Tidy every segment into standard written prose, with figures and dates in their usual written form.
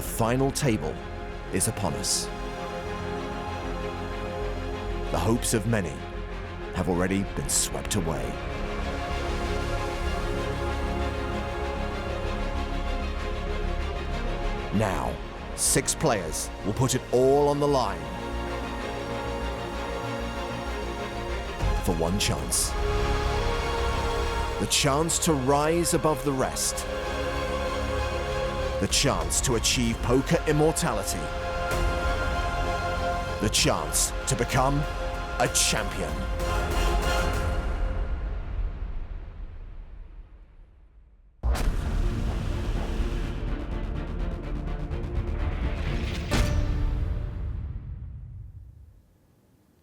The final table is upon us. The hopes of many have already been swept away. Now, 6 players will put it all on the line for one chance. The chance to rise above the rest. The chance to achieve poker immortality. The chance to become a champion.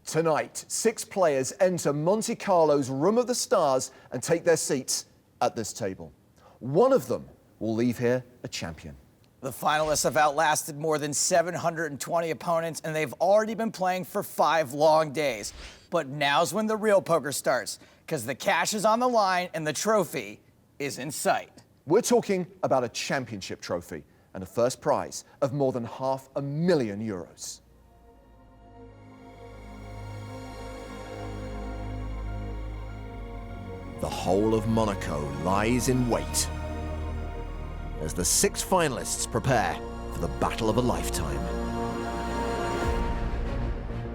Tonight, 6 players enter Monte Carlo's Room of the Stars and take their seats at this table. One of them will leave here a champion. The finalists have outlasted more than 720 opponents, and they've already been playing for 5 long days. But now's when the real poker starts, because the cash is on the line and the trophy is in sight. We're talking about a championship trophy and a first prize of more than €500,000. The whole of Monaco lies in wait as the 6 finalists prepare for the battle of a lifetime.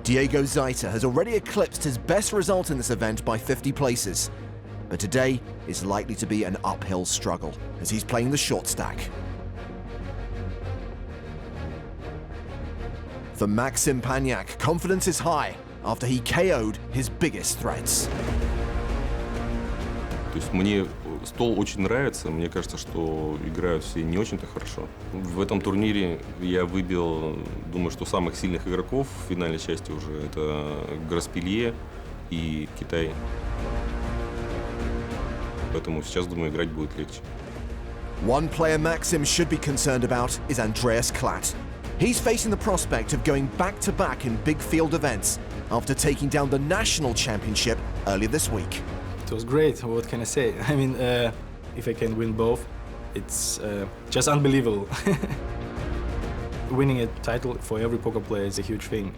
Diego Zaita has already eclipsed his best result in this event by 50 places, but today is likely to be an uphill struggle as he's playing the short stack. For Maxim Pagnac, confidence is high after he KO'd his biggest threats. То есть мне стол очень нравится, мне кажется, что играют все не очень-то хорошо. В этом турнире я выбил, думаю, что самых сильных игроков в финальной части уже. Это Граспелье и Китай. Поэтому сейчас, думаю, играть будет легче. One player Maxim should be concerned about is Andreas Klatt. He's facing the prospect of going back-to-back in big field events after taking down the national championship earlier this week. It was great, what can I say? I mean, if I can win both, it's just unbelievable. Winning a title for every poker player is a huge thing.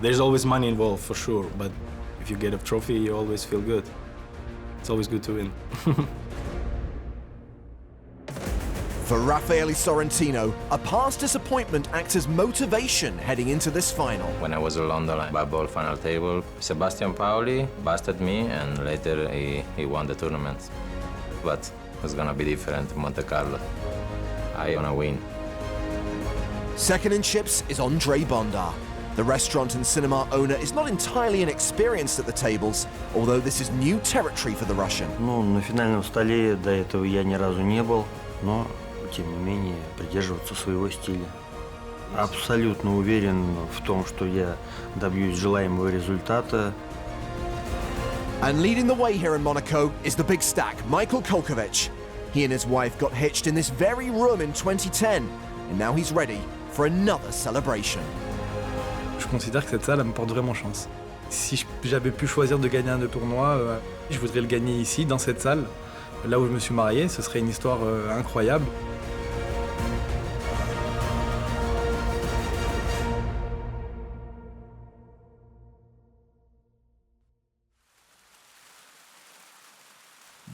There's always money involved, for sure, but if you get a trophy, you always feel good. It's always good to win. For Raffaele Sorrentino, a past disappointment acts as motivation heading into this final. When I was in London, I bubble final table. Sebastian Paoli busted me, and later he won the tournament. But it's gonna be different in Monte Carlo. I wanna win. Second in chips is Andre Bondar. The restaurant and cinema owner is not entirely inexperienced at the tables, although this is new territory for the Russian. Ну, на финальном столе до этого я ни разу не был, но тем не менее придерживаться своего стиля. Абсолютно уверен в том, что я добьюсь желаемого результата. And leading the way here in Monaco is the big stack, Michael Kolkowicz. He and his wife got hitched in this very room in 2010, and now he's ready for another celebration. Je considère que cette salle elle me porte vraiment chance. Si j'avais pu choisir de gagner un de tournoi, je voudrais le gagner ici, dans cette salle, là où je me suis marié. Ce serait une histoire incroyable.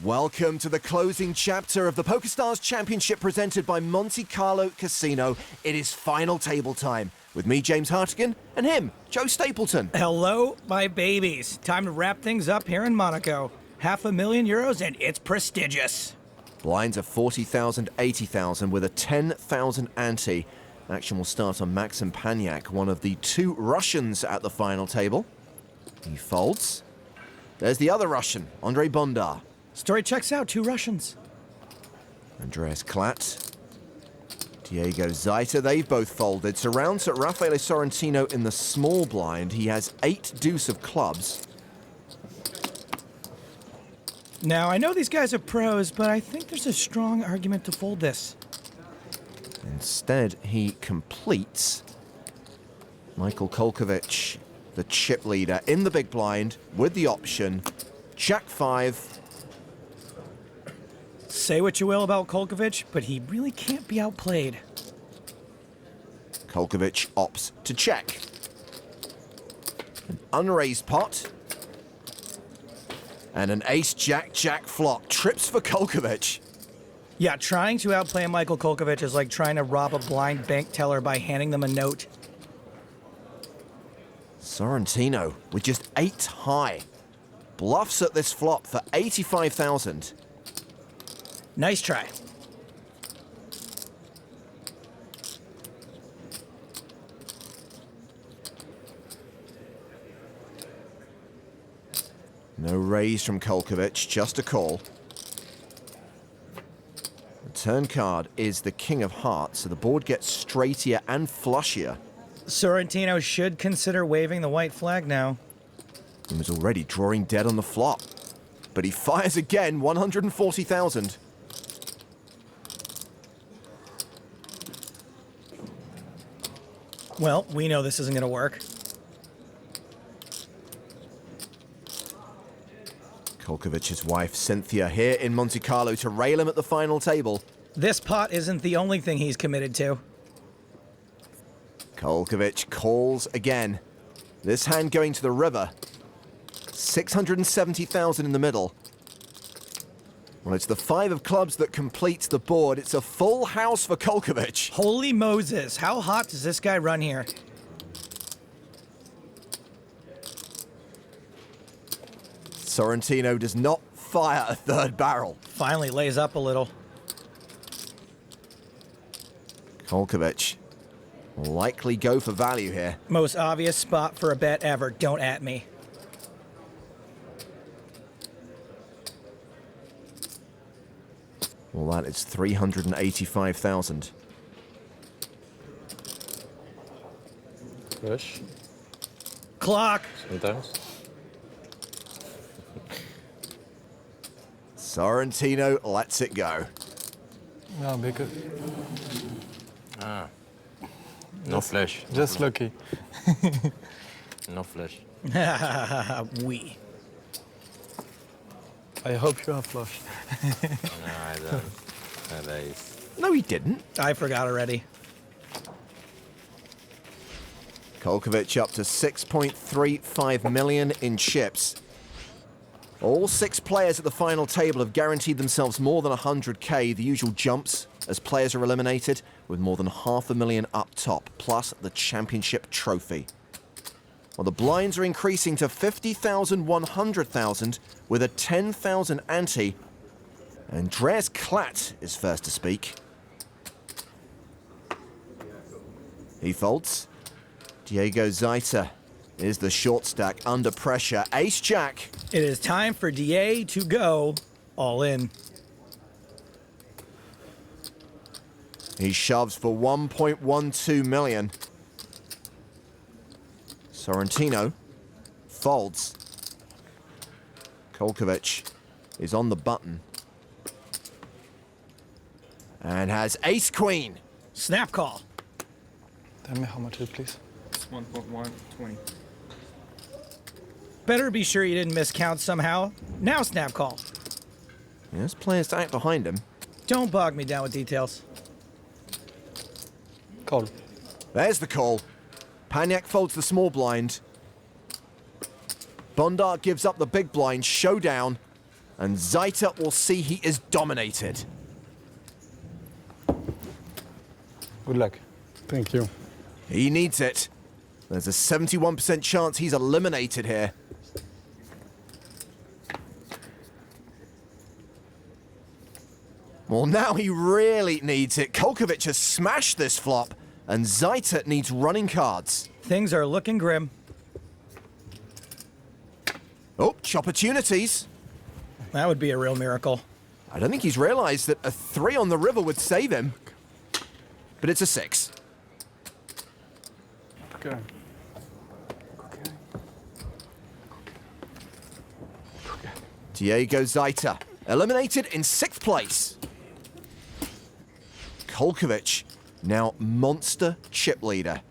Welcome to the closing chapter of the PokerStars Championship presented by Monte Carlo Casino. It is final table time with me, James Hartigan, and him, Joe Stapleton. Hello, my babies. Time to wrap things up here in Monaco. €500,000 and it's prestigious. Blinds are 40,000, 80,000 with a 10,000 ante. Action will start on Maxim Pagnac, one of the 2 Russians at the final table. He folds. There's the other Russian, Andre Bondar. Story checks out, 2 Russians. Andreas Klatt, Diego Zaita, they've both folded. Surrounds at Raffaele Sorrentino in the small blind. He has 8 deuce of clubs. Now, I know these guys are pros, but I think there's a strong argument to fold this. Instead, he completes. Michael Kolkowicz, the chip leader, in the big blind with the option. Jack 5. Say what you will about Kolkowicz, but he really can't be outplayed. Kolkowicz opts to check. An unraised pot. And an ace-jack-jack flop. Trips for Kolkowicz. Yeah, trying to outplay Michael Kolkowicz is like trying to rob a blind bank teller by handing them a note. Sorrentino with just 8 high. Bluffs at this flop for 85,000. Nice try. No raise from Kolkowicz, just a call. The turn card is the King of Hearts, so the board gets straightier and flushier. Sorrentino should consider waving the white flag now. He was already drawing dead on the flop. But he fires again, 140,000. Well, we know this isn't going to work. Kolkowicz's wife, Cynthia, here in Monte Carlo to rail him at the final table. This pot isn't the only thing he's committed to. Kolkowicz calls again. This hand going to the river. 670,000 in the middle. Well, it's the 5 of clubs that completes the board. It's a full house for Kolkowicz. Holy Moses, how hot does this guy run here? Sorrentino does not fire a third barrel. Finally lays up a little. Kolkowicz will likely go for value here. Most obvious spot for a bet ever. Don't at me. Well, that is 385,000. Push, Clock. sometimes. Sorrentino lets it go. No, because No flash. just lucky. No flash. We. I hope you have flush. No, I don't. No, that is. No, he didn't. I forgot already. Kolkowicz up to 6.35 million in chips. All 6 players at the final table have guaranteed themselves more than 100k, the usual jumps as players are eliminated, with more than $500,000 up top, plus the championship trophy. Well, the blinds are increasing to 50,000, 100,000, with a 10,000 ante. Andreas Klatt is first to speak. He folds. Diego Zaita is the short stack under pressure. Ace-Jack. It is time for DA to go all in. He shoves for 1.12 million. Sorrentino folds. Kolkowicz is on the button. And has ace-queen. Snap call. Tell me how much it is, please. It's 1.120. Better be sure you didn't miscount somehow. Now snap call. There's players to act behind him. Don't bog me down with details. Call. There's the call. Paniak folds the small blind. Bondar gives up the big blind. Showdown. And Zaita will see he is dominated. Good luck. Thank you. He needs it. There's a 71% chance he's eliminated here. Well, now he really needs it. Kolkowicz has smashed this flop, and Zaita needs running cards. Things are looking grim. Oh, opportunities. That would be a real miracle. I don't think he's realized that a 3 on the river would save him. But it's a 6. Okay. Diego Zaita, eliminated in 6th place. Kolkowicz, now monster chip leader.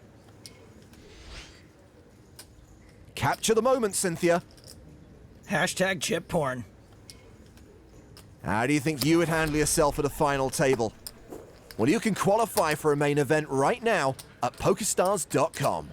Capture the moment, Cynthia. Hashtag chip porn. How do you think you would handle yourself at a final table? Well, you can qualify for a main event right now at PokerStars.com.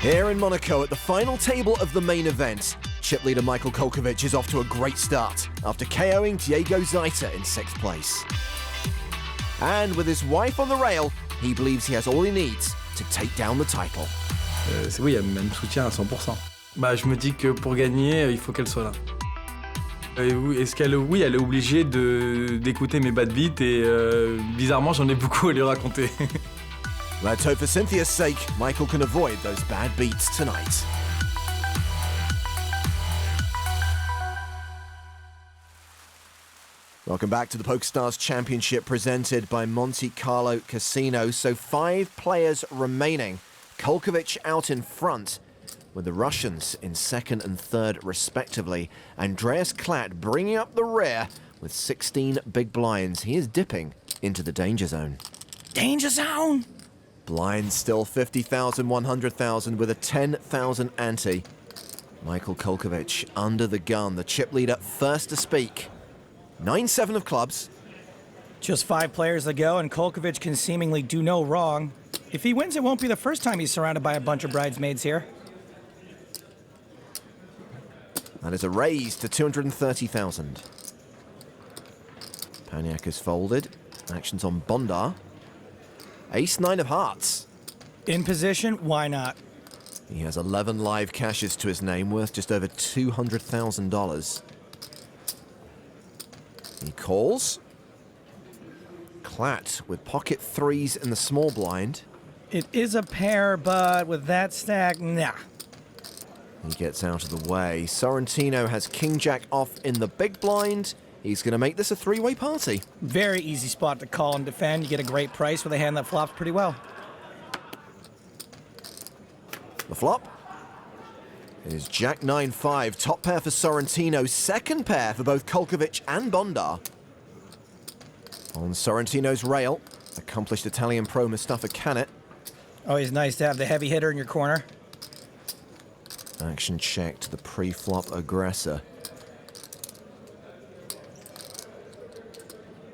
Here in Monaco at the final table of the main event, chip leader Michael Kolkowicz is off to a great start after KOing Diego Zaita in 6th place. And with his wife on the rail, he believes he has all he needs to take down the title. Oui, elle me soutient à 100%. Bah, je me dis que pour gagner, il faut qu'elle soit là. Oui, elle est obligée d'écouter mes bad beats et bizarrement, j'en ai beaucoup à lui raconter. Let's hope for Cynthia's sake, Michael can avoid those bad beats tonight. Welcome back to the PokerStars Championship presented by Monte Carlo Casino. So 5 players remaining. Kolkowicz out in front, with the Russians in 2nd and 3rd respectively. Andreas Klatt bringing up the rear with 16 big blinds. He is dipping into the danger zone. Danger zone! Blinds still 50,000, 100,000 with a 10,000 ante. Michael Kolkowicz under the gun, the chip leader first to speak. 9-7 of clubs. Just 5 players to go, and Kolkowicz can seemingly do no wrong. If he wins, it won't be the first time he's surrounded by a bunch of bridesmaids here. That is a raise to 230,000. Paniak is folded. Actions on Bondar. Ace-9 of hearts. In position, why not? He has 11 live cashes to his name, worth just over $200,000. He calls. Klatt with pocket 3s in the small blind. It is a pair, but with that stack, nah. He gets out of the way. Sorrentino has king-jack off in the big blind. He's going to make this a 3-way party. Very easy spot to call and defend. You get a great price with a hand that flops pretty well. The flop is Jack 9-5, top pair for Sorrentino, 2nd pair for both Kolkowicz and Bondar. On Sorrentino's rail, accomplished Italian pro Mustafa Canet. Always nice to have the heavy hitter in your corner. Action check to the pre-flop aggressor.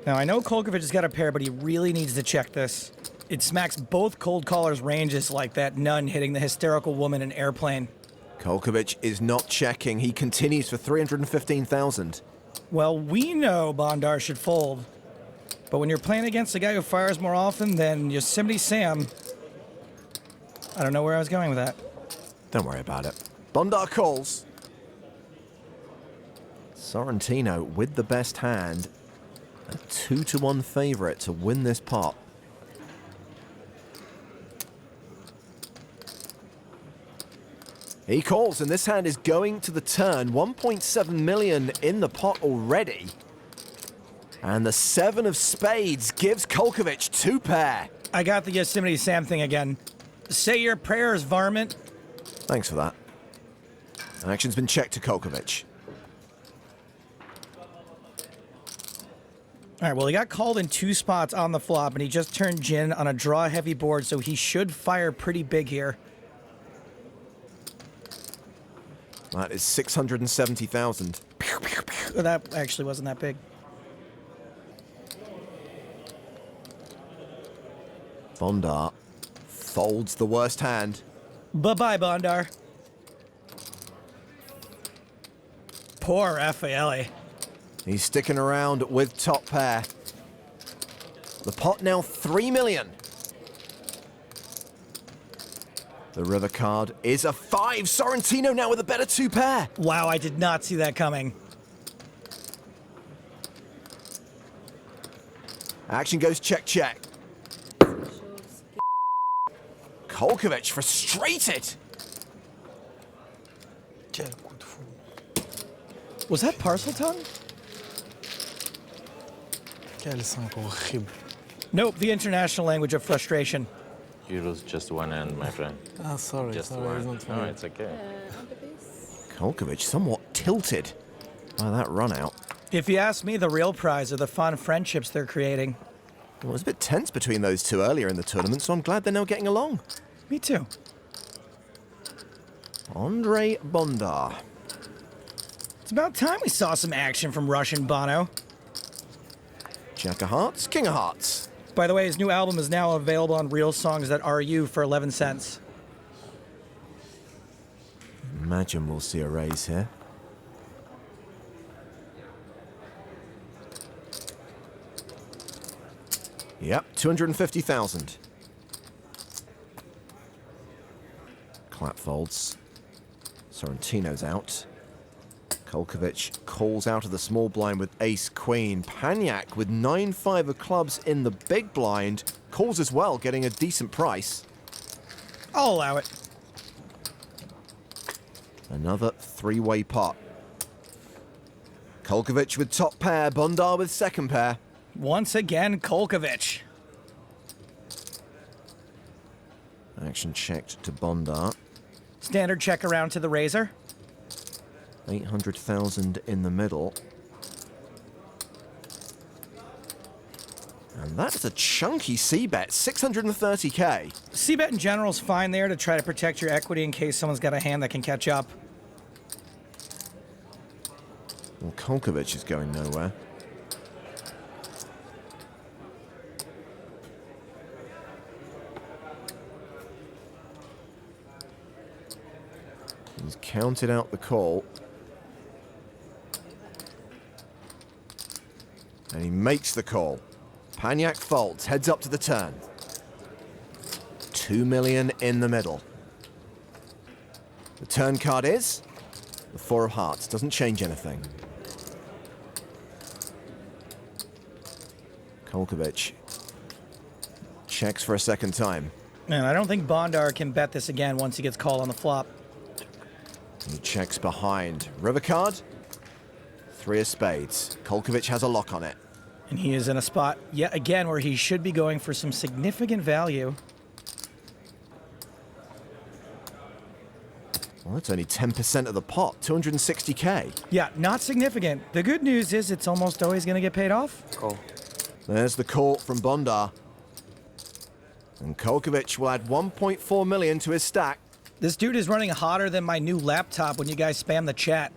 Now, I know Kolkowicz has got a pair, but he really needs to check this. It smacks both cold callers' ranges like that nun hitting the hysterical woman in Airplane. Kolkowicz is not checking. He continues for 315,000. Well, we know Bondar should fold. But when you're playing against a guy who fires more often than Yosemite Sam, I don't know where I was going with that. Don't worry about it. Bondar calls. Sorrentino with the best hand. A 2-1 favorite to win this pot. He calls, and this hand is going to the turn. 1.7 million in the pot already. And the 7 of spades gives Kolkowicz 2 pair. I got the Yosemite Sam thing again. Say your prayers, varmint. Thanks for that. Action's been checked to Kolkowicz. All right, well, he got called in 2 spots on the flop, and he just turned gin on a draw-heavy board, so he should fire pretty big here. That is 670,000. That actually wasn't that big. Bondar folds the worst hand. Bye-bye, Bondar. Poor Raffaele. He's sticking around with top pair. The pot now 3 million. The river card is a 5. Sorrentino now with a better 2 pair. Wow, I did not see that coming. Action goes check, check. Kolkowicz frustrated. Was that parcel tongue? Quel 5 horrible. Nope, the international language of frustration. You lose just one end, my friend. Ah, sorry, Just sorry, one. it's not No, funny. it's okay. Kolkowicz somewhat tilted by that run out. If you ask me, the real prize are the fun friendships they're creating. Well, it was a bit tense between those two earlier in the tournament, so I'm glad they're now getting along. Me too. Andre Bondar. It's about time we saw some action from Russian Bono. Jack of Hearts, King of Hearts. By the way, his new album is now available on RealSongs.ru for 11 cents. Imagine we'll see a raise here. Yep, 250,000. Clap folds. Sorrentino's out. Kolkowicz calls out of the small blind with ace-queen. Paniak with 9-5 of clubs in the big blind. Calls as well, getting a decent price. I'll allow it. Another three-way pot. Kolkowicz with top pair, Bondar with second pair. Once again, Kolkowicz. Action checked to Bondar. Standard check around to the razor. 800,000 in the middle. And that's a chunky C-bet, 630k. C-bet in general is fine there to try to protect your equity in case someone's got a hand that can catch up. Well, Kolkowicz is going nowhere. He's counted out the call. And he makes the call. Paniak folds, heads up to the turn. 2 million in the middle. The turn card is the 4 of hearts. Doesn't change anything. Kolkowicz checks for a second time. Man, I don't think Bondar can bet this again once he gets called on the flop. He checks behind. River card. 3 of spades. Kolkowicz has a lock on it. And he is in a spot yet again where he should be going for some significant value. Well, that's only 10% of the pot, 260k. Yeah, not significant. The good news is it's almost always going to get paid off. Call. There's the call from Bondar. And Kolkowicz will add 1.4 million to his stack. This dude is running hotter than my new laptop when you guys spam the chat.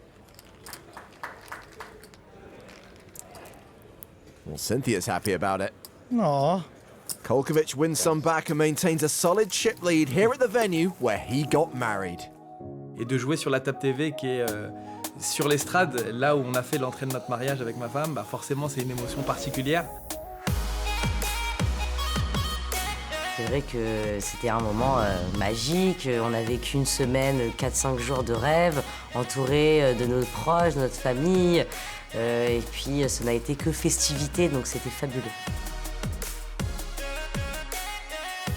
Well, Cynthia's happy about it. Aw. Kolkowicz wins some back and maintains a solid chip lead here at the venue where he got married. Et de jouer sur la table TV qui est sur l'estrade, là où on a fait l'entrée de notre mariage avec ma femme, bah forcément c'est une émotion particulière. C'est vrai que c'était un moment magique. On a vécu une semaine, 4-5 jours de rêve, entouré de nos proches, de notre famille. Et puis ça n'a été que festivité, donc c'était fabuleux.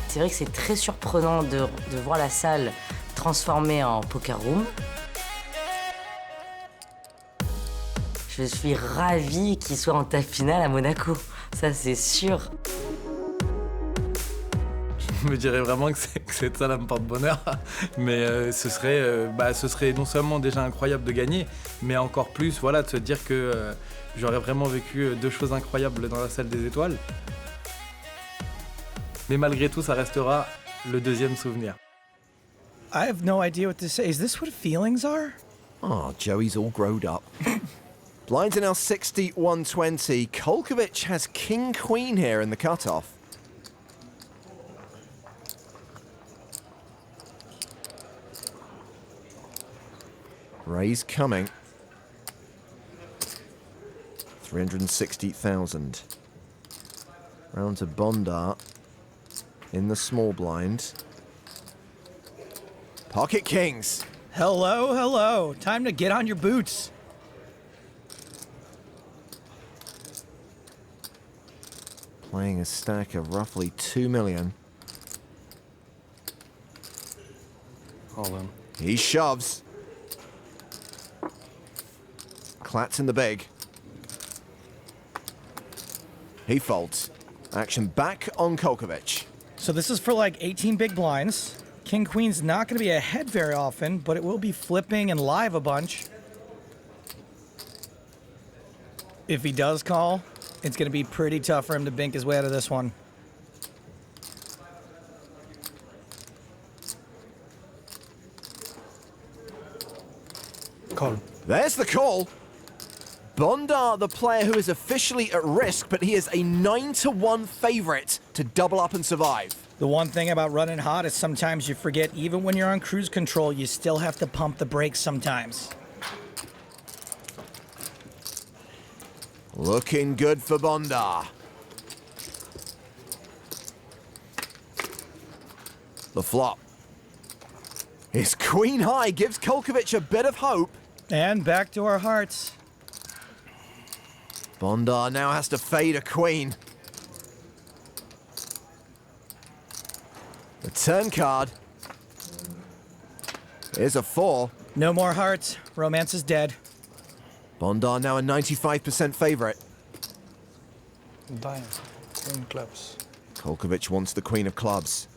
C'est vrai que c'est très surprenant de voir la salle transformée en poker room. Je suis ravie qu'il soit en table finale à Monaco, ça c'est sûr. Je me dirais vraiment que cette salle me porte bonheur, mais ce serait non seulement déjà incroyable de gagner, mais encore plus voilà, de se dire que j'aurais vraiment vécu 2 choses incroyables dans la salle des étoiles. Mais malgré tout, ça restera le deuxième souvenir. I have no idea what to say. Is this what feelings are? Oh, Joey's all growed up. Blinds are now 60-120. Kolkowicz has king-queen here in the cutoff. Raise coming. 360,000. Round to Bondar in the small blind. Pocket kings. Hello, hello. Time to get on your boots. Playing a stack of roughly 2 million. Call in. He shoves. Clats in the big. He folds. Action back on Kolkowicz. So this is for like 18 big blinds. King Queen's not going to be ahead very often, but it will be flipping and live a bunch. If he does call, It's going to be pretty tough for him to bink his way out of this one. Call. There's the call. Bondar, the player who is officially at risk, but he is a 9-1 favorite to double up and survive. The one thing about running hot is sometimes you forget, even when you're on cruise control, you still have to pump the brakes sometimes. Looking good for Bondar. The flop. His queen high gives Kolkowicz a bit of hope. And back to our hearts. Bondar now has to fade a queen. The turn card is a 4. No more hearts. Romance is dead. Bondar now a 95% favorite. Dime. Queen clubs. Kolkowicz wants the queen of clubs.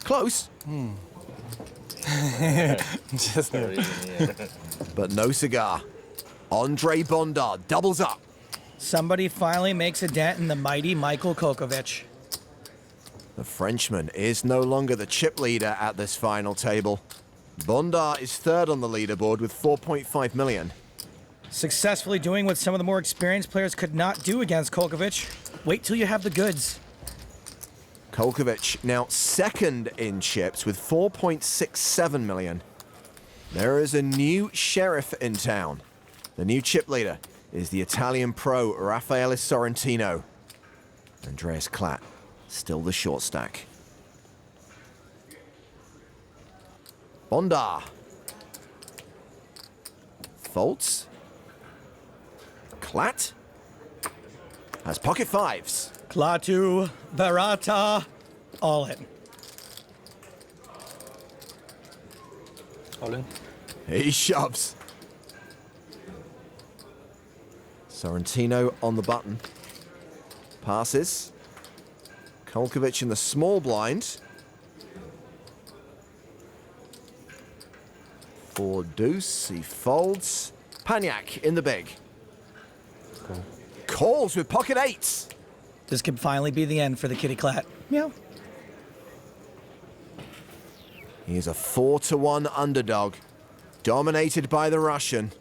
Close, Just but no cigar. Andre Bondar doubles up. Somebody finally makes a dent in the mighty Michael Kolkowicz. The Frenchman is no longer the chip leader at this final table. Bondar is third on the leaderboard with 4.5 million. Successfully doing what some of the more experienced players could not do against Kolkowicz. Wait till you have the goods. Kolkowicz now second in chips with 4.67 million. There is a new sheriff in town. The new chip leader is the Italian pro Raffaele Sorrentino. Andreas Klatt, still the short stack. Bondar. Folds. Klatt has pocket fives. Klaatu, Barata, all in. All in. He shoves. Sorrentino on the button. Passes. Kolkowicz in the small blind. 4 deuce, he folds. Paniak in the big. Calls with pocket eights. This could finally be the end for the kitty Klatt. Meow. He is a 4-1 underdog, dominated by the Russian.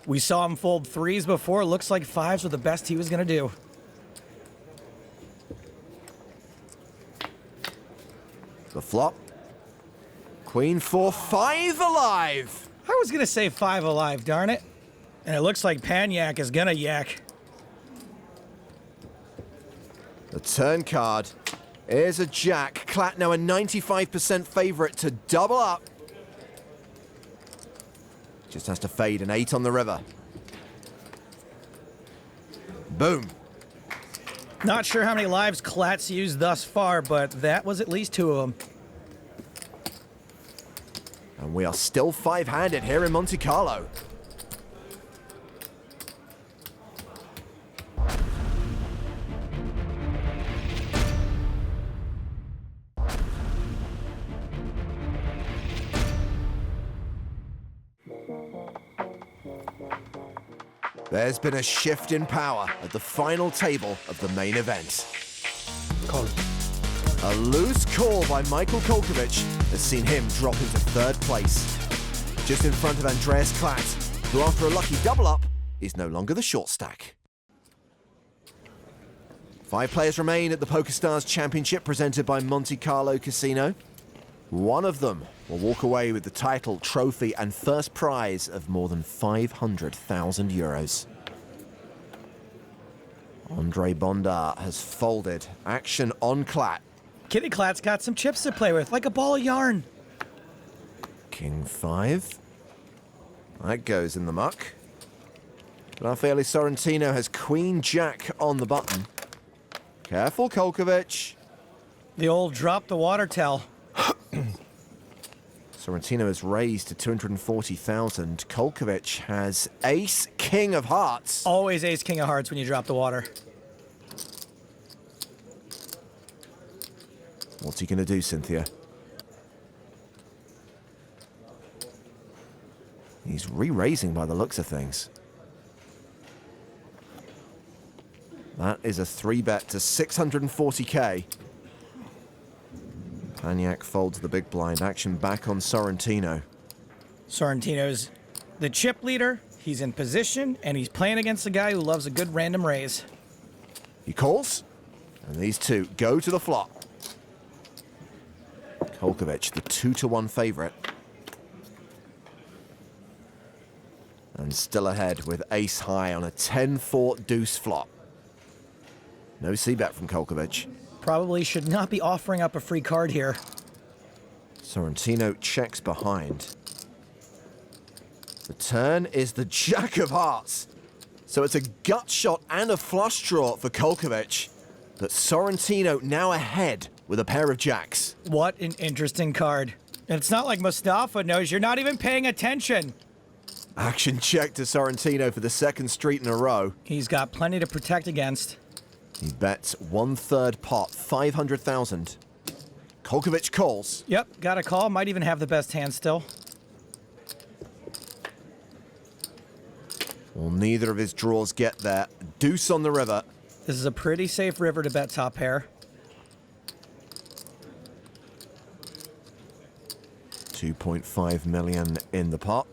We saw him fold threes before. Looks like fives were the best he was going to do. The flop. Queen 4-5 alive. I was going to say 5 alive, darn it. And it looks like Paniak is going to yak. The turn card is a jack. Klatt now a 95% favorite to double up. Just has to fade an 8 on the river. Boom. Not sure how many lives Klatt's used thus far, but that was at least 2 of them. And we are still 5-handed here in Monte Carlo. There's been a shift in power at the final table of the main event. Call. A loose call by Michael Kolkowicz has seen him drop into third place. Just in front of Andreas Klatt, who after a lucky double up is no longer the short stack. 5 players remain at the PokerStars Championship presented by Monte Carlo Casino. One of them will walk away with the title, trophy and first prize of more than 500,000 euros. Andre Bondar has folded. Action on Klatt. Kitty Klatt's got some chips to play with, like a ball of yarn. King 5. That goes in the muck. Raffaele Sorrentino has Queen Jack on the button. Careful, Kolkowicz. The old drop the water tell. Sorrentino has raised to 240,000. Kolkowicz has ace, king of hearts. Always ace king of hearts when you drop the water. What's he going to do, Cynthia? He's re-raising by the looks of things. That is a 3-bet to 640k. Paniak folds the big blind. Action back on Sorrentino. Sorrentino's the chip leader. He's in position, and he's playing against a guy who loves a good random raise. He calls, and these two go to the flop. Kolkowicz, the 2-1 favorite. And still ahead with ace high on a 10-4 deuce flop. No c-bet from Kolkowicz. Probably should not be offering up a free card here. Sorrentino checks behind. The turn is the jack of hearts. So it's a gut shot and a flush draw for Kolkowicz. But Sorrentino now ahead with a pair of jacks. What an interesting card. And it's not like Mustafa knows you're not even paying attention. Action check to Sorrentino for the second street in a row. He's got plenty to protect against. He bets 1/3 pot, 500,000. Kolkowicz calls. Yep, got a call. Might even have the best hand still. Well, neither of his draws get there. Deuce on the river. This is a pretty safe river to bet top pair. 2.5 million in the pot.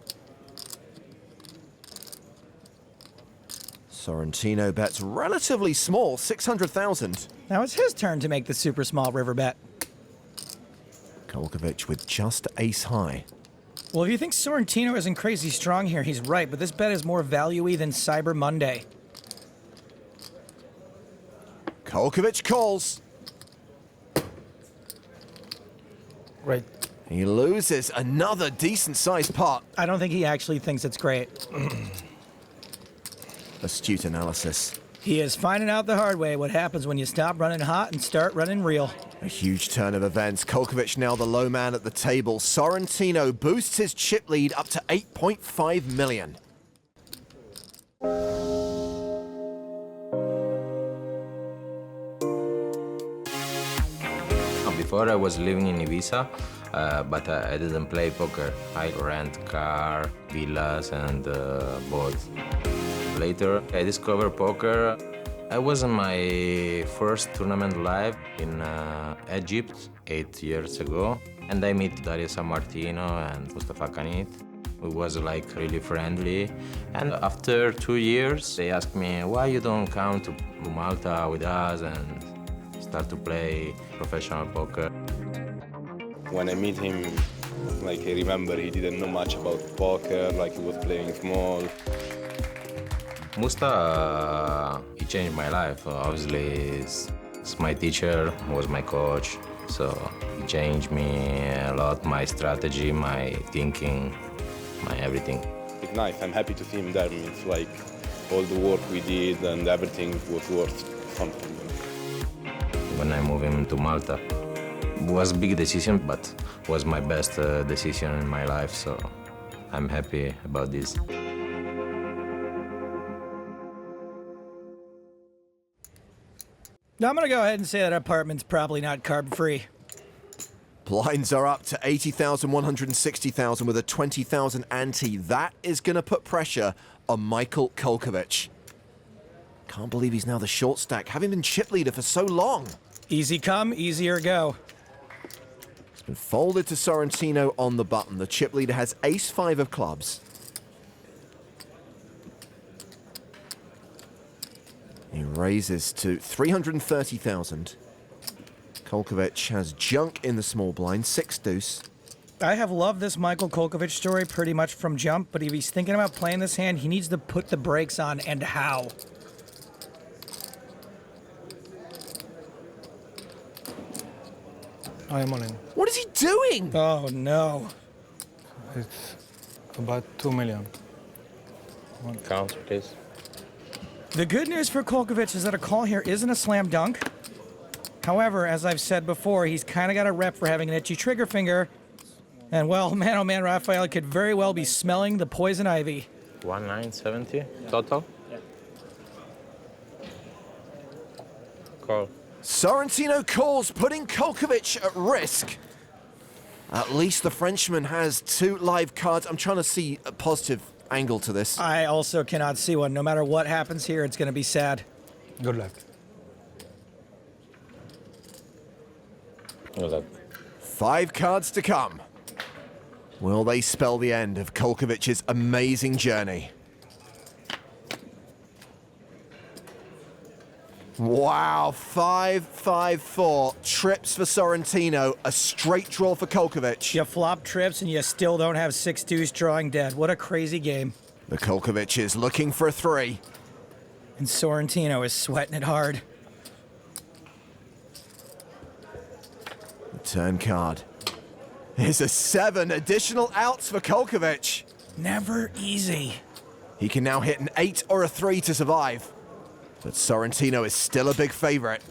Sorrentino bets relatively small, 600,000. Now it's his turn to make the super small river bet. Kolkowicz with just ace high. Well, if you think Sorrentino isn't crazy strong here, he's right, but this bet is more value-y than Cyber Monday. Kolkowicz calls. Right. He loses another decent-sized pot. I don't think he actually thinks it's great. Astute analysis. He is finding out the hard way what happens when you stop running hot and start running real. A huge turn of events. Kolkowicz now the low man at the table. Sorrentino boosts his chip lead up to 8.5 million. Before I was living in Ibiza, but I didn't play poker. I rent car, villas, and boats. Later, I discovered poker. I was in my first tournament live in Egypt 8 years ago, and I met Dario San Martino and Mustafa Kanit. We was like really friendly, and after 2 years, they asked me why you don't come to Malta with us and start to play professional poker. When I meet him, like I remember he didn't know much about poker, like he was playing small. Musta, he changed my life. Obviously, he's my teacher, was my coach, so he changed me a lot, my strategy, my thinking, my everything. It's nice, I'm happy to see him there. It's like all the work we did and everything was worth something. When I moved him to Malta, it was a big decision, but was my best decision in my life, so I'm happy about this. Now I'm going to go ahead and say that apartment's probably not carb-free. Blinds are up to 80,000, 160,000 with a 20,000 ante. That is going to put pressure on Michael Kolkowicz. Can't believe he's now the short stack, having been chip leader for so long. Easy come, easier go. It's been folded to Sorrentino on the button. The chip leader has ace-5 of clubs. He raises to 330,000. Kolkowicz has junk in the small blind, 6 deuce. I have loved this Michael Kolkowicz story pretty much from jump, but if he's thinking about playing this hand, he needs to put the brakes on, and how. I am all in. What is he doing? Oh, no. It's about 2 million. Count, please. The good news for Kolkowicz is that a call here isn't a slam dunk. However, as I've said before, he's kind of got a rep for having an itchy trigger finger. And well, man, oh man, Rafael could very well be smelling the poison ivy. 1970 total? Yeah. Call. Sorrentino calls, putting Kolkowicz at risk. At least the Frenchman has 2 live cards. I'm trying to see a positive angle to this. I also cannot see one. No matter what happens here, it's going to be sad. Good luck. Good luck. 5 cards to come. Will they spell the end of Kolkowicz's amazing journey? Wow, 5-5-4. Trips for Sorrentino, a straight draw for Kolkowicz. You flop trips and you still don't have 6 deuce drawing dead. What a crazy game. The Kolkowicz is looking for a 3. And Sorrentino is sweating it hard. The turn card is a 7. Additional outs for Kolkowicz. Never easy. He can now hit an 8 or a 3 to survive. But Sorrentino is still a big favorite.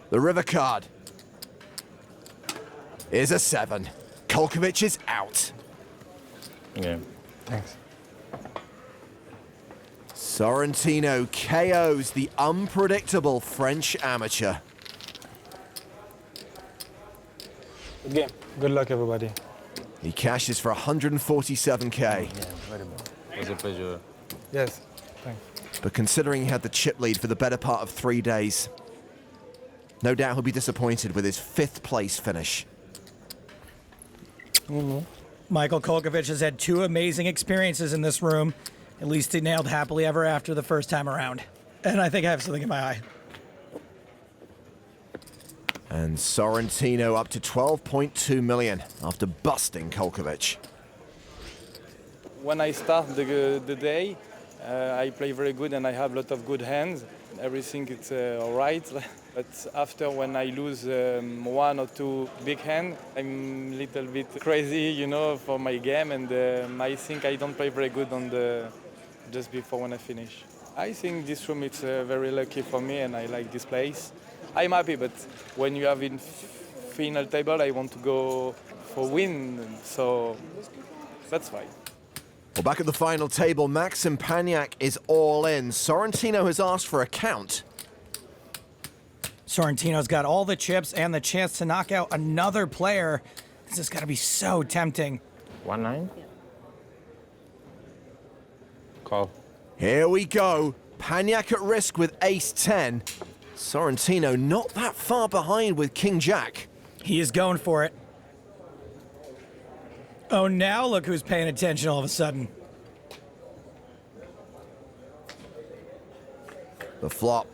The river card is a 7. Kolkowicz is out. Yeah. Thanks. Sorrentino KOs the unpredictable French amateur. Good game. Good luck, everybody. He cashes for 147k. It was a pleasure. Yes. Thanks. But considering he had the chip lead for the better part of 3 days, no doubt he'll be disappointed with his 5th place finish. Michael Kolkowicz has had 2 amazing experiences in this room. At least he nailed happily ever after the first time around. And I think I have something in my eye. And Sorrentino up to 12.2 million after busting Kolkowicz. When I start the day, I play very good and I have a lot of good hands. Everything is all right. But after when I lose 1 or 2 big hands, I'm a little bit crazy, you know, for my game. And I think I don't play very good on just before when I finish. I think this room is very lucky for me and I like this place. I'm happy, but when you have in final table, I want to go for win. So that's fine. Well, back at the final table, Maxim Paniak is all in. Sorrentino has asked for a count. Sorrentino's got all the chips and the chance to knock out another player. This is gonna be so tempting. 1-9. Call. Here we go. Paniak at risk with ace-10. Sorrentino not that far behind with king-jack. He is going for it. Oh, now look who's paying attention all of a sudden. The flop.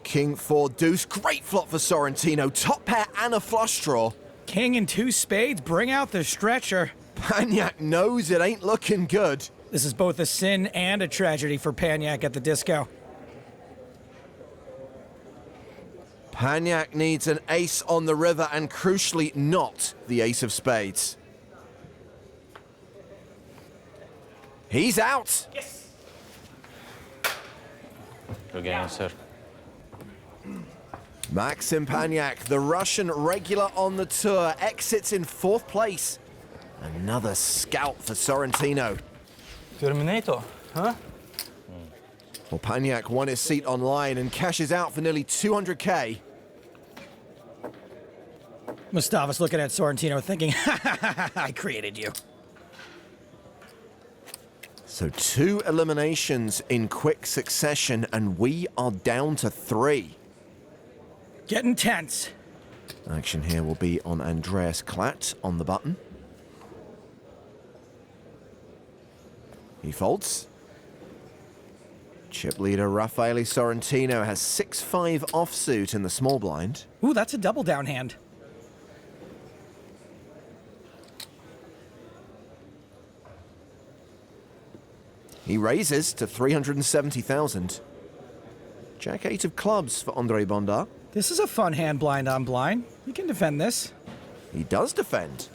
King 4 deuce. Great flop for Sorrentino. Top pair and a flush draw. King and 2 spades, bring out the stretcher. Paniak knows it ain't looking good. This is both a sin and a tragedy for Paniak at the disco. Paniak needs an ace on the river and crucially not the ace of spades. He's out. Yes. Good game, sir. Maxim Paniak, the Russian regular on the tour, exits in 4th place. Another scalp for Sorrentino. Terminator, huh? Well, Paniak won his seat online and cashes out for nearly 200k. Mustafa's looking at Sorrentino thinking, I created you. So 2 eliminations in quick succession and we are down to 3. Getting tense. Action here will be on Andreas Klatt on the button. He folds. Chip leader Raffaele Sorrentino has 6-5 offsuit in the small blind. Ooh, that's a double down hand. He raises to 370,000. Jack 8 of clubs for Andre Bondar. This is a fun hand blind on blind. You can defend this. He does defend.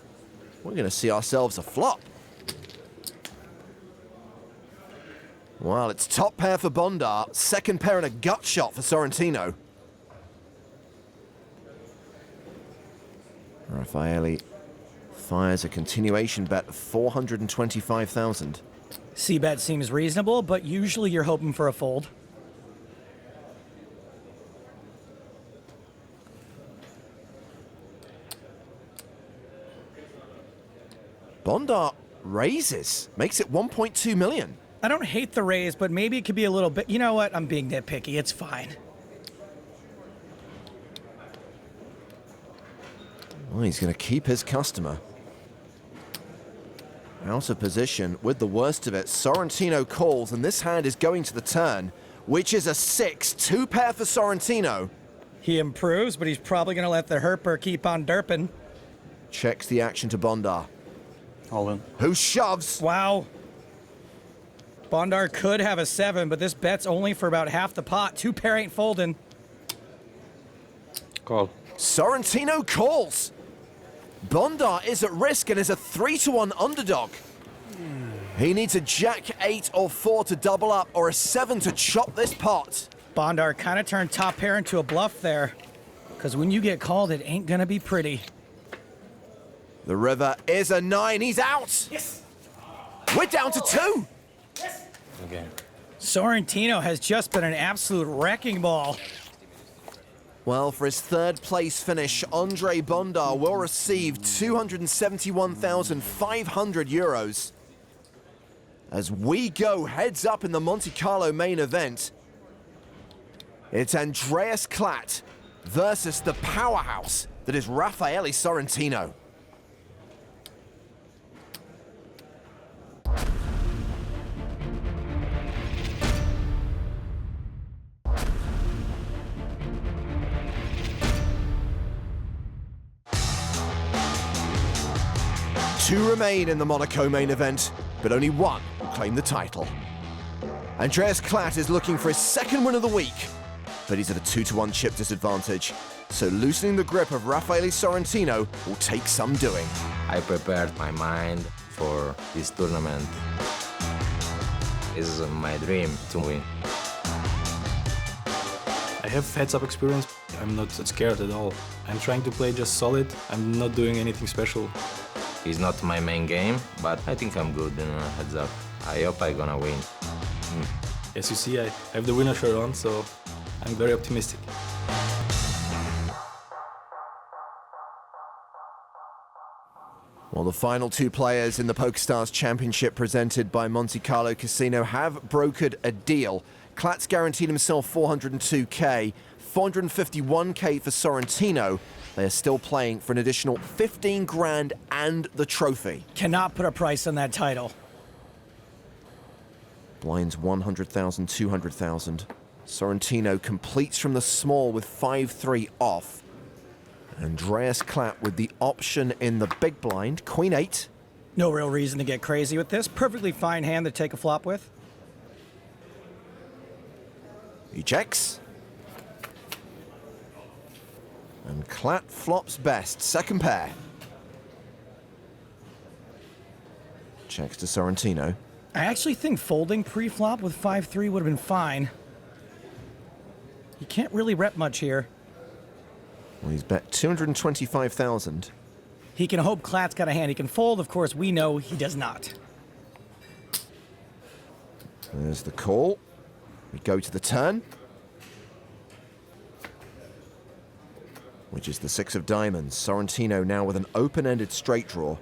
We're going to see ourselves a flop. Well, it's top pair for Bondar, second pair and a gut shot for Sorrentino. Raffaele fires a continuation bet of 425,000. C-bet seems reasonable, but usually you're hoping for a fold. Bondar raises, makes it 1.2 million. I don't hate the raise, but maybe it could be a little bit. You know what? I'm being nitpicky. It's fine. Well, he's going to keep his customer. Out of position with the worst of it. Sorrentino calls, and this hand is going to the turn, which is a 6. 2 pair for Sorrentino. He improves, but he's probably going to let the herper keep on derping. Checks the action to Bondar. All in. Who shoves? Wow. Bondar could have a 7, but this bet's only for about half the pot. 2 pair ain't folding. Call. Sorrentino calls. Bondar is at risk and is a 3-1 underdog. He needs a jack 8 or 4 to double up, or a 7 to chop this pot. Bondar kind of turned top pair into a bluff there, because when you get called, it ain't gonna be pretty. The river is a 9. He's out. Yes. We're down to 2. Okay. Sorrentino has just been an absolute wrecking ball. Well, for his 3rd place finish, Andre Bondar will receive 271,500 euros. As we go heads up in the Monte Carlo main event, it's Andreas Klatt versus the powerhouse that is Raffaele Sorrentino. Two remain in the Monaco main event, but only one will claim the title. Andreas Klatt is looking for his 2nd win of the week, but he's at a 2-1 chip disadvantage, so loosening the grip of Raffaele Sorrentino will take some doing. I prepared my mind for this tournament. This is my dream to win. I have heads-up experience. I'm not scared at all. I'm trying to play just solid. I'm not doing anything special. It's not my main game, but I think I'm good in heads up. I hope I'm gonna win. As you see, I have the winner shirt on, so I'm very optimistic. Well, the final 2 players in the PokerStars Championship presented by Monte Carlo Casino have brokered a deal. Klatt's guaranteed himself 402k, 451k for Sorrentino. They are still playing for an additional 15 grand and the trophy. Cannot put a price on that title. Blinds 100,000, 200,000. Sorrentino completes from the small with 5-3 off. Andreas Klatt with the option in the big blind, Queen 8. No real reason to get crazy with this. Perfectly fine hand to take a flop with. He checks. And Klatt flops best, 2nd pair. Checks to Sorrentino. I actually think folding pre-flop with 5-3 would have been fine. You can't really rep much here. Well, he's bet 225,000. He can hope Klatt's got a hand he can fold. Of course, we know he does not. There's the call. We go to the turn, which is the 6 of diamonds. Sorrentino now with an open-ended straight draw.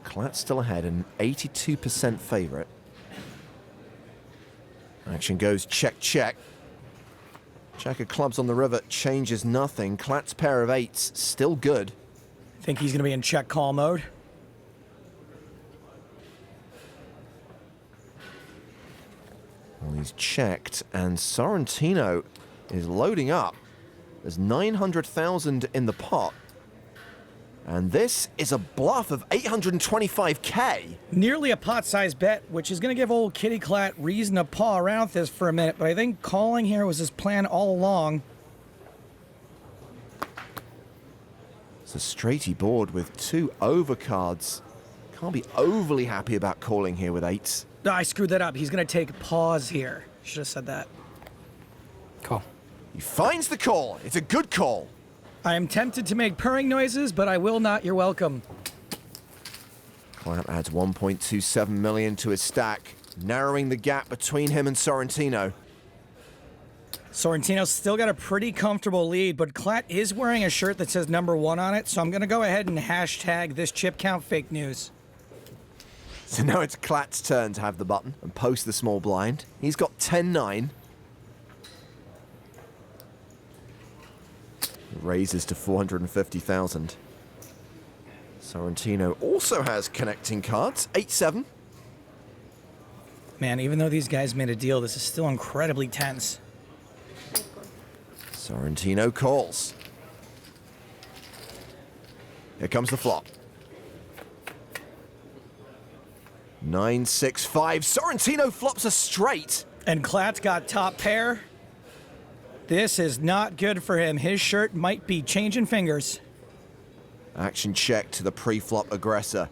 Klatt still ahead, an 82% favorite. Action goes check, check. Jack of clubs on the river changes nothing. Klatt's pair of 8s still good. Think he's going to be in check call mode? Well, he's checked, and Sorrentino is loading up. There's 900,000 in the pot. And this is a bluff of 825k. Nearly a pot-sized bet, which is going to give old Kitty Klatt reason to paw around with this for a minute, but I think calling here was his plan all along. It's a straighty board with 2 overcards. Can't be overly happy about calling here with 8s. No, I screwed that up. He's going to take pause here. Should have said that. Call. He finds the call. It's a good call. I am tempted to make purring noises, but I will not. You're welcome. Klatt adds 1.27 million to his stack, narrowing the gap between him and Sorrentino. Sorrentino's still got a pretty comfortable lead, but Klatt is wearing a shirt that says #1 on it, so I'm going to go ahead and hashtag this chip count fake news. So now it's Klat's turn to have the button and post the small blind. He's got 10-9. Raises to 450,000. Sorrentino also has connecting cards, 8-7. Man, even though these guys made a deal, this is still incredibly tense. Sorrentino calls. Here comes the flop. 9-6-5. Sorrentino flops a straight. And Klat's got top pair. This is not good for him. His shirt might be changing fingers. Action check to the pre-flop aggressor.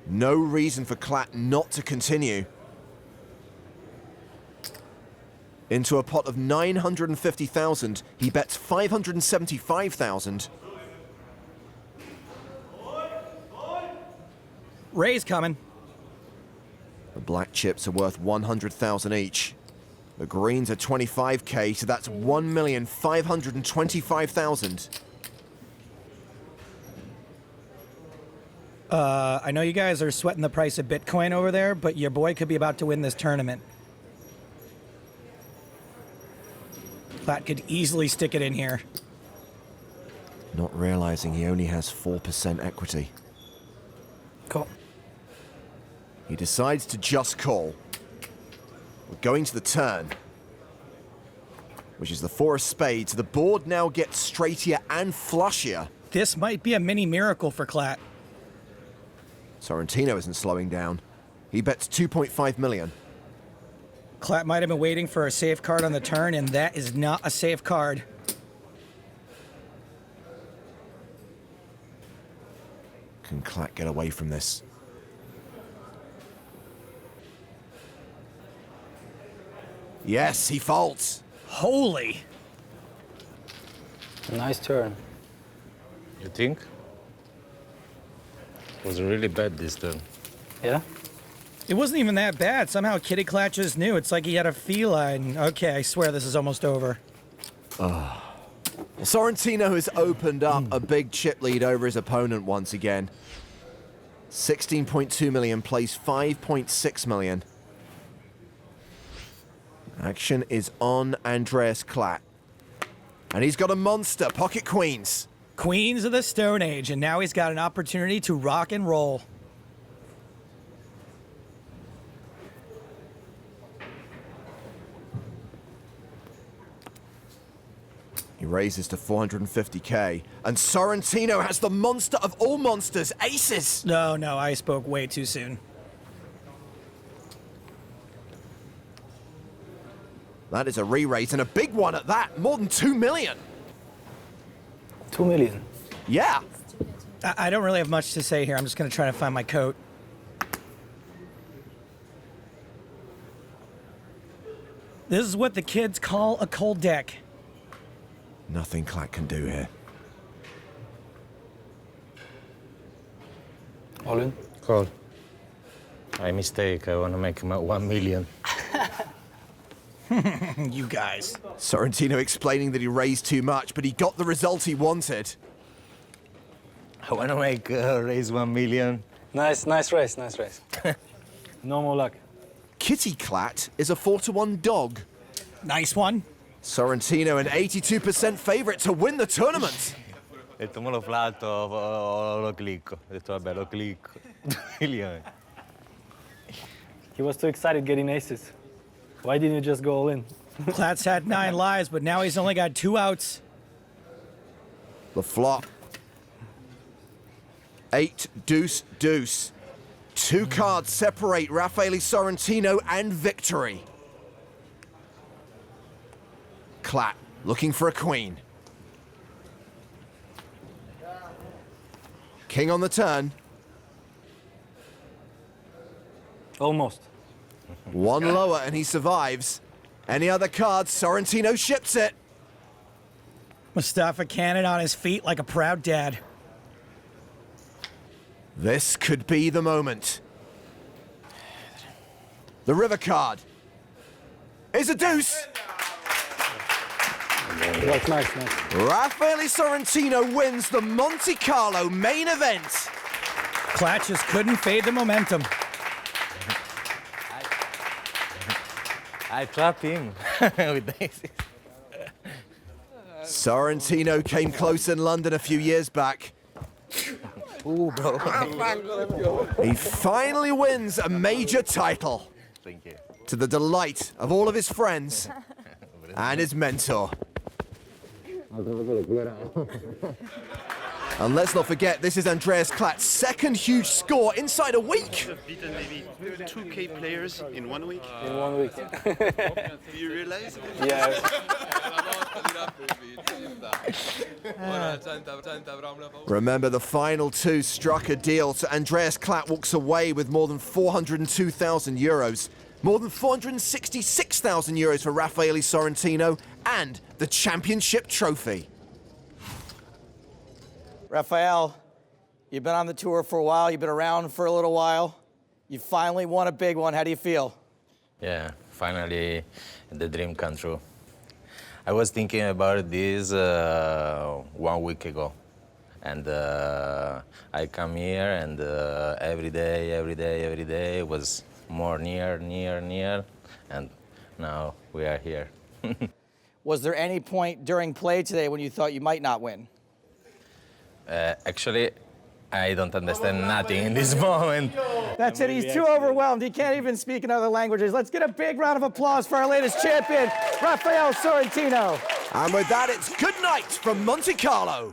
No reason for Klat not to continue. Into a pot of 950,000, he bets 575,000. Raise coming. The black chips are worth 100,000 each. The greens are 25k, so that's 1,525,000. I know you guys are sweating the price of Bitcoin over there, but your boy could be about to win this tournament. Klat could easily stick it in here. Not realizing he only has 4% equity. Cool. He decides to just call. We're going to the turn, which is the 4 of spades. The board now gets straightier and flushier. This might be a mini miracle for Klat. Sorrentino isn't slowing down. He bets 2.5 million. Klat might have been waiting for a safe card on the turn, and that is not a safe card. Can Klat get away from this? Yes, he folds. Holy. Nice turn. You think? It was really bad this turn. Yeah? It wasn't even that bad. Somehow Kitty Klat just knew. It's like he had a feline. Okay, I swear this is almost over. Well, Sorrentino has opened up a big chip lead over his opponent once again. 16.2 million plays 5.6 million. Action is on Andreas Klat. And he's got a monster, pocket queens. Queens of the Stone Age, and now he's got an opportunity to rock and roll. He raises to 450k, and Sorrentino has the monster of all monsters, aces! No, I spoke way too soon. That is a re-raise, and a big one at that, more than 2 million. 2 million. Yeah. I don't really have much to say here. I'm just going to try to find my coat. This is what the kids call a cold deck. Nothing Klat can do here. All in? Call. My mistake. I want to make 1 million. You guys. Sorrentino explaining that he raised too much, but he got the result he wanted. I want to make raise 1 million. Nice race, nice race. No more luck. Kitty Klat is a 4-1 dog. Nice one. Sorrentino an 82% favorite to win the tournament. Ho detto, mo lo flatto, lo clicco. Ho detto, vabbè, lo clicco. Milione. He was too excited getting aces. Why didn't you just go all in? Klat's had 9 lives, but now he's only got 2 outs. The flop. 8 deuce deuce. 2 cards separate Raffaele Sorrentino and victory. Klat looking for a queen. King on the turn. Almost. 1 lower and he survives. Any other cards, Sorrentino ships it. Mustafa Cannon on his feet like a proud dad. This could be the moment. The river card is a deuce. That's nice. Raffaele Sorrentino wins the Monte Carlo Main Event. Klat just couldn't fade the momentum. I trap him with the aces. Sorrentino came close in London a few years back. Ooh, bro. He finally wins a major title, Thank you. to the delight of all of his friends and his mentor. And let's not forget, this is Andreas Klatt's second huge score inside a week. Beaten maybe 2K players in 1 week. In 1 week. Do you realize? Yeah. Remember, the final two struck a deal, so Andreas Klatt walks away with more than 402,000 euros, more than 466,000 euros for Raffaele Sorrentino, and the championship trophy. Rafael, you've been on the tour for a while. You've been around for a little while. You finally won a big one. How do you feel? Yeah, finally the dream come true. I was thinking about this 1 week ago. And I come here and every day was more near. And now we are here. Was there any point during play today when you thought you might not win? Actually, I don't understand nothing in this moment. That's it. He's too overwhelmed. He can't even speak in other languages. Let's get a big round of applause for our latest champion, Rafael Sorrentino. And with that, it's good night from Monte Carlo.